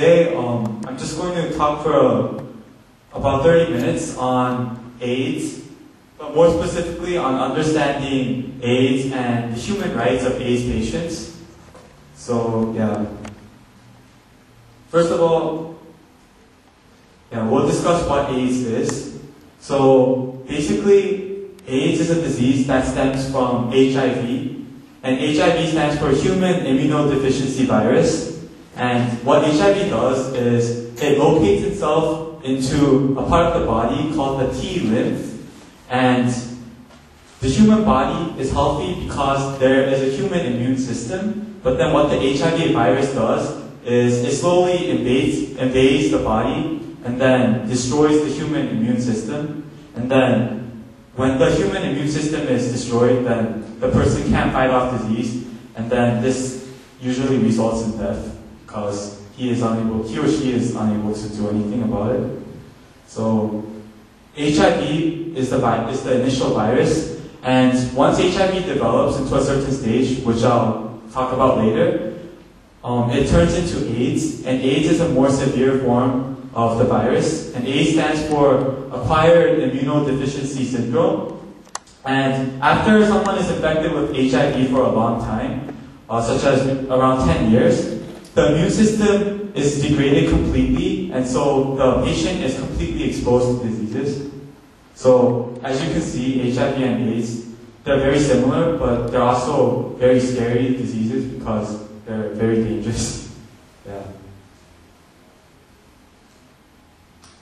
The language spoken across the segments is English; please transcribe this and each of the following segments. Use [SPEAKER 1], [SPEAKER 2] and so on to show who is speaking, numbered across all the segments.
[SPEAKER 1] today I'm just going to talk for about 30 minutes on AIDS, but more specifically on understanding AIDS and the human rights of AIDS patients. So yeah, first of all, we'll discuss what AIDS is. So basically, AIDS is a disease that stems from HIV. And HIV stands for Human Immunodeficiency Virus. And what HIV does is it locates itself into a part of the body called the T-lymph. And the human body is healthy because there is a human immune system. But then what the HIV virus does is it slowly invades the body and then destroys the human immune system. And then when the human immune system is destroyed, then the person can't fight off disease, and then this usually results in death because he or she is unable to do anything about it. So HIV is the initial virus, and once HIV develops into a certain stage, which I'll talk about later, it turns into AIDS, and AIDS is a more severe form of the virus, and AIDS stands for Acquired Immunodeficiency Syndrome. And after someone is infected with HIV for a long time, such as around 10 years, the immune system is degraded completely, and so the patient is completely exposed to diseases. So as you can see, HIV and AIDS, they're very similar, but they're also very scary diseases because they're very dangerous. Yeah.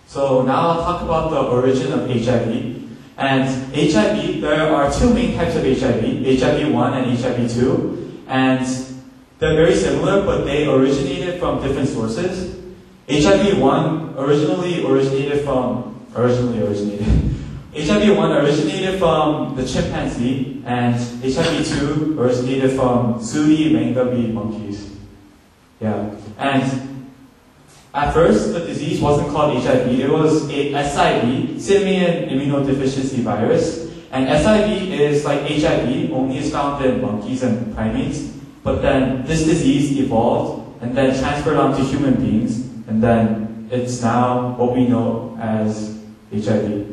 [SPEAKER 1] So now I'll talk about the origin of HIV. And HIV, there are two main types of HIV, HIV-1 and HIV-2. And they're very similar, but they originated from different sources. HIV-1 originated from the chimpanzee, and HIV-2 originated from zooty mangabe monkeys. Yeah. And at first, the disease wasn't called HIV, it was a SIV, Simian Immunodeficiency Virus. And SIV is like HIV, only is found in monkeys and primates. But then this disease evolved and then transferred onto human beings, and then it's now what we know as HIV.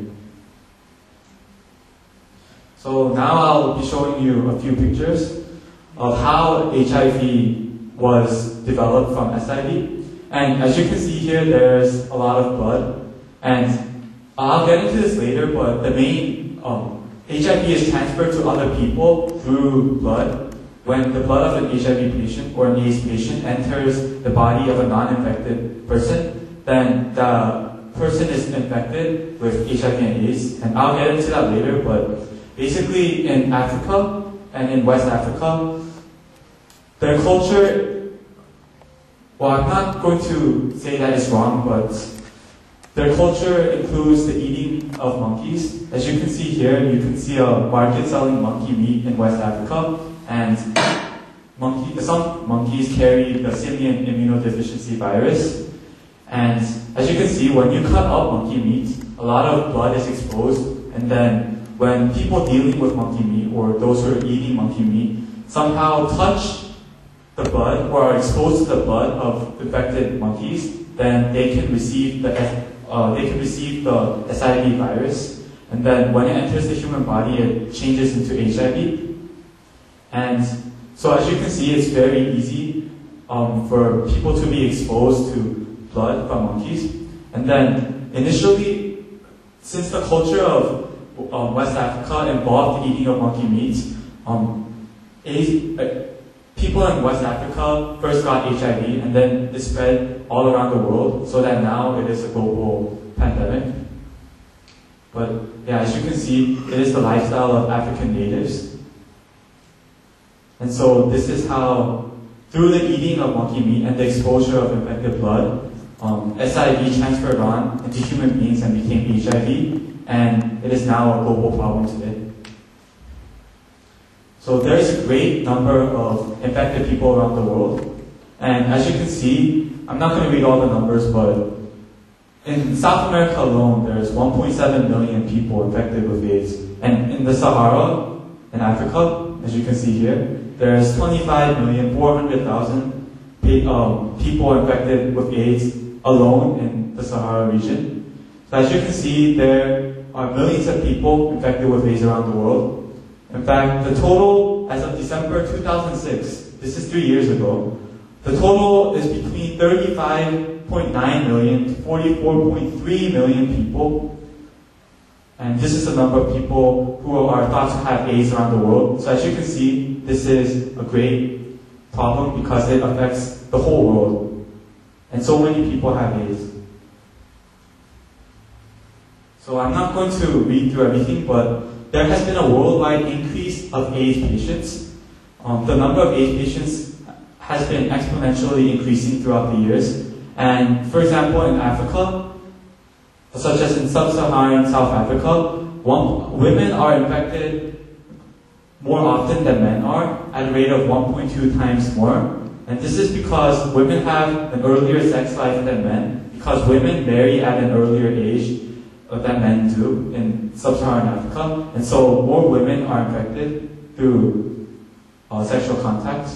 [SPEAKER 1] So now I'll be showing you a few pictures of how HIV was developed from SIV. And as you can see here, there's a lot of blood. And I'll get into this later, but the main HIV is transferred to other people through blood. When the blood of an HIV patient or an AIDS patient enters the body of a non-infected person, then the person is infected with HIV and AIDS. And I'll get into that later, but basically in Africa and in West Africa, their culture, well, I'm not going to say that it's wrong, but their culture includes the eating of monkeys. As you can see here, you can see a market selling monkey meat in West Africa, and some monkeys carry the Simian Immunodeficiency Virus. And as you can see, when you cut up monkey meat, a lot of blood is exposed, and then when people dealing with monkey meat or those who are eating monkey meat somehow touch the blood or are exposed to the blood of infected monkeys, then they can receive the SIV virus, and then when it enters the human body, it changes into HIV. And so as you can see, it's very easy for people to be exposed to blood from monkeys. And then initially, since the culture of West Africa involved the eating of monkey meat, people in West Africa first got HIV, and then it spread all around the world, so that now it is a global pandemic. But yeah, as you can see, it is the lifestyle of African natives. And so this is how, through the eating of monkey meat and the exposure of infected blood, SIV transferred on into human beings and became HIV, and it is now a global problem today. So there is a great number of infected people around the world. And as you can see, I'm not going to read all the numbers, but in South America alone, there's 1.7 million people infected with AIDS. And in the Sahara, in Africa, as you can see here, there's 25,400,000 people infected with AIDS alone in the Sahara region. So as you can see, there are millions of people infected with AIDS around the world. In fact, the total as of December 2006, this is 3 years ago, the total is between 35.9 million to 44.3 million people. And this is the number of people who are thought to have AIDS around the world. So as you can see, this is a great problem because it affects the whole world. And so many people have AIDS. So I'm not going to read through everything, but there has been a worldwide increase of AIDS patients. The number of AIDS patients has been exponentially increasing throughout the years. And for example, in Africa, such as in sub-Saharan South Africa, women are infected more often than men are, at a rate of 1.2 times more. And this is because women have an earlier sex life than men, because women marry at an earlier age than men do in sub-Saharan Africa. And so more women are infected through sexual contact.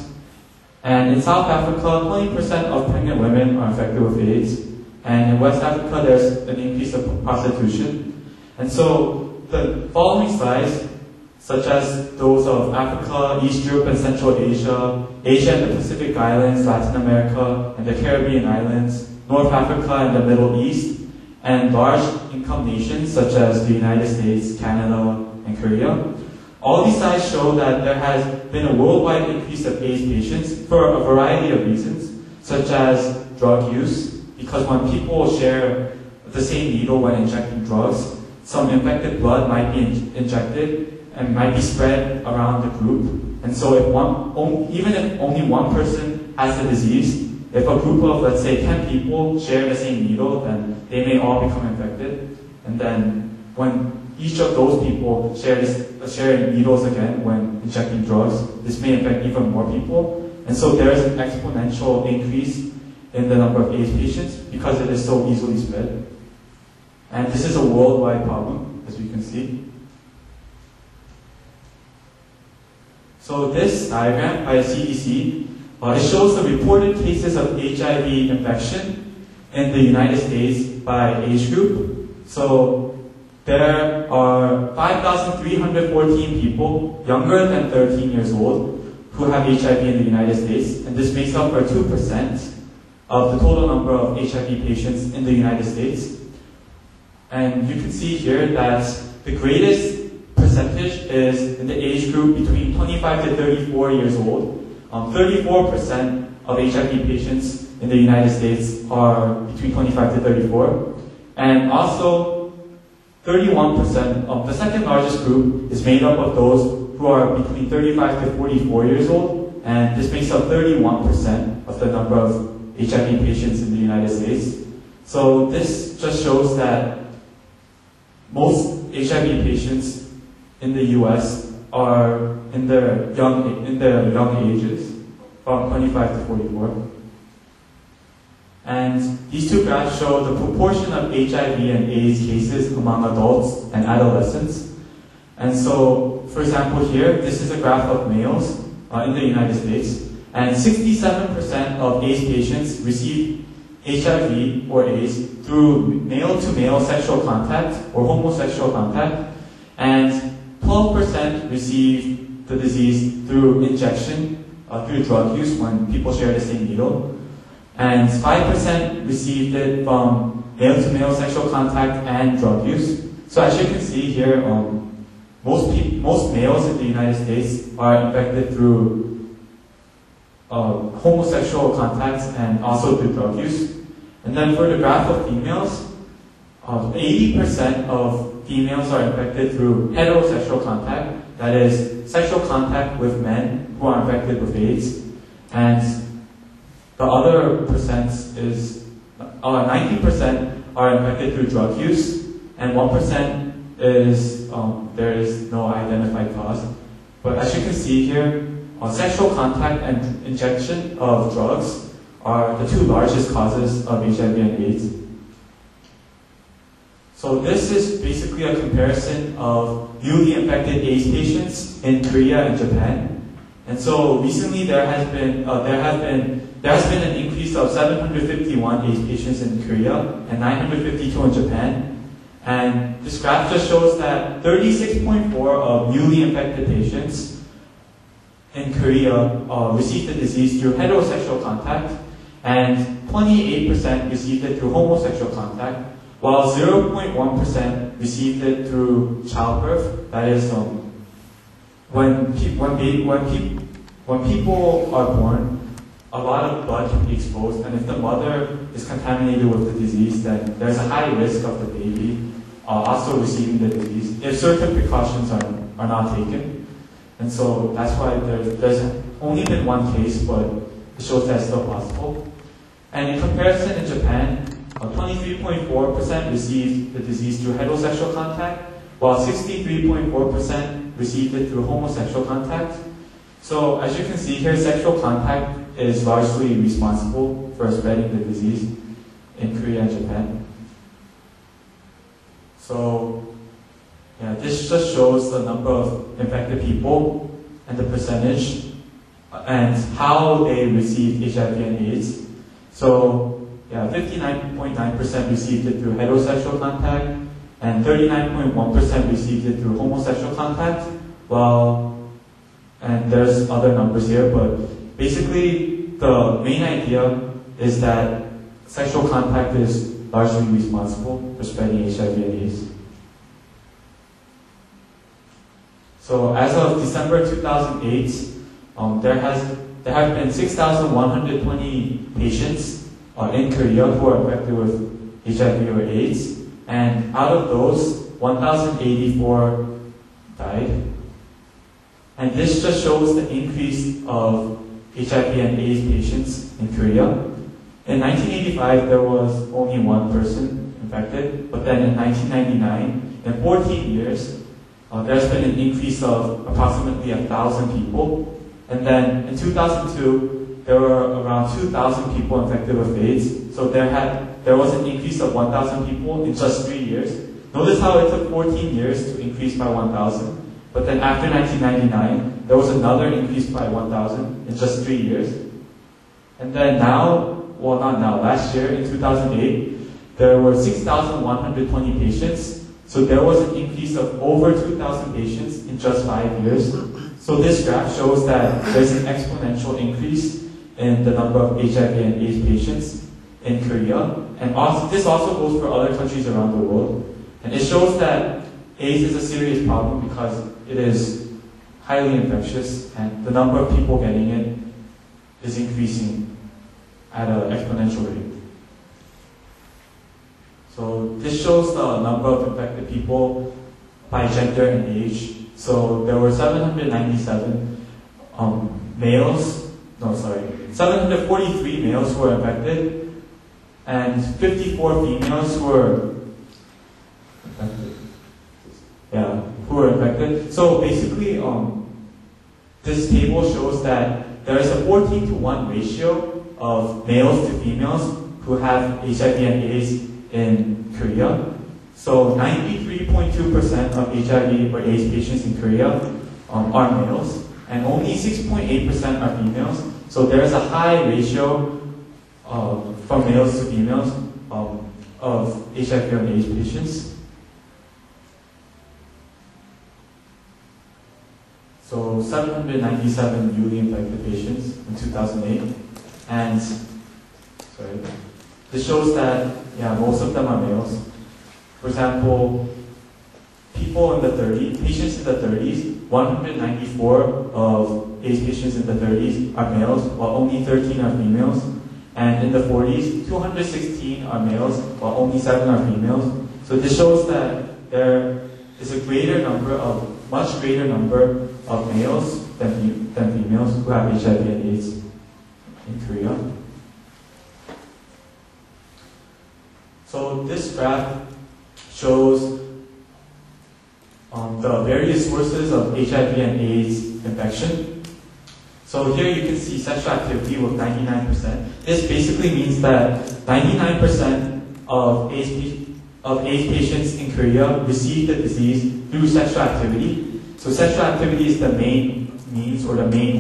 [SPEAKER 1] And in South Africa, 20% of pregnant women are infected with AIDS. And in West Africa, there's an increase of prostitution. And so the following slides, such as those of Africa, East Europe and Central Asia, Asia and the Pacific Islands, Latin America and the Caribbean Islands, North Africa and the Middle East, and large income nations such as the United States, Canada, and Korea. All these slides show that there has been a worldwide increase of AIDS patients for a variety of reasons, such as drug use, because when people share the same needle when injecting drugs, some infected blood might be injected and might be spread around the group. And so even if only one person has the disease, if a group of, let's say, 10 people share the same needle, then they may all become infected. And then when each of those people share needles again when injecting drugs, this may infect even more people. And so there is an exponential increase in the number of AIDS patients because it is so easily spread. And this is a worldwide problem, as we can see. So this diagram by the CDC, it shows the reported cases of HIV infection in the United States by age group. So there are 5,314 people younger than 13 years old who have HIV in the United States, and this makes up for 2% of the total number of HIV patients in the United States. And you can see here that the greatest percentage is in the age group between 25 to 34 years old. 34% of HIV patients in the United States are between 25 to 34. And also, 31% of the second largest group is made up of those who are between 35 to 44 years old. And this makes up 31% of the number of HIV patients in the United States. So this just shows that most HIV patients in the US are in their young ages, from 25 to 44. And these two graphs show the proportion of HIV and AIDS cases among adults and adolescents. And so, for example here, this is a graph of males in the United States. And 67% of AIDS patients receive HIV or AIDS through male-to-male sexual contact or homosexual contact. And 12% receive the disease through injection, through drug use when people share the same needle. And 5% received it from male-to-male sexual contact and drug use. So as you can see here, most males in the United States are infected through homosexual contacts and also through drug use. And then for the graph of females, 80% of females are infected through heterosexual contact, that is, sexual contact with men who are infected with AIDS. And the other percent is 90% are infected through drug use, and 1% is there is no identified cause. But as you can see here, sexual contact and injection of drugs are the two largest causes of HIV and AIDS. So this is basically a comparison of newly infected AIDS patients in Korea and Japan. And so recently there has been an increase of 751 AIDS patients in Korea and 952 in Japan. And this graph just shows that 36.4 of newly infected patients in Korea received the disease through heterosexual contact, and 28% received it through homosexual contact, while 0.1% received it through childbirth. That is, when people are born, a lot of blood can be exposed, and if the mother is contaminated with the disease, then there's a high risk of the baby also receiving the disease if certain precautions are not taken. And so that's why there's only been one case, but it shows that it's still possible. And in comparison, in Japan, 23.4% received the disease through heterosexual contact, while 63.4% received it through homosexual contact. So as you can see here, sexual contact is largely responsible for spreading the disease in Korea and Japan. So yeah, this just shows the number of infected people and the percentage and how they received HIV and AIDS. So yeah, 59.9% received it through heterosexual contact and 39.1% received it through homosexual contact. And there's other numbers here, but basically the main idea is that sexual contact is largely responsible for spreading HIV and AIDS. So as of December 2008, there have been 6,120 patients in Korea who are infected with HIV or AIDS, and out of those, 1,084 died. And this just shows the increase of HIV and AIDS patients in Korea. In 1985, there was only one person infected, but then in 1999, in 14 years, there's been an increase of approximately 1,000 people. And then in 2002, there were around 2,000 people infected with AIDS. So there was an increase of 1,000 people in just 3 years. Notice how it took 14 years to increase by 1,000. But then after 1999, there was another increase by 1,000 in just 3 years. And then last year in 2008, there were 6,120 patients. So there was an increase of over 2,000 patients in just 5 years. So this graph shows that there's an exponential increase in the number of HIV and AIDS patients in Korea. And this also goes for other countries around the world. And it shows that AIDS is a serious problem because it is highly infectious and the number of people getting it is increasing at an exponential rate. So this shows the number of infected people by gender and age. So there were 743 males who were infected and 54 females who were infected. So basically, this table shows that there is a 14:1 ratio of males to females who have HIV and AIDS in Korea. So 93.2% of HIV or AIDS patients in Korea are males, and only 6.8% are females. So there is a high ratio from males to females of HIV and AIDS patients. So 797 newly infected patients in 2008, and this shows that most of them are males. For example, patients in the 30s, 194 of AIDS patients in the 30s are males, while only 13 are females. And in the 40s, 216 are males, while only 7 are females. So this shows that there is a much greater number of males than females who have HIV and AIDS in Korea. So this graph shows the various sources of HIV and AIDS infection. So here you can see sexual activity with 99%. This basically means that 99% of AIDS patients in Korea receive the disease through sexual activity. So sexual activity is the main means or the main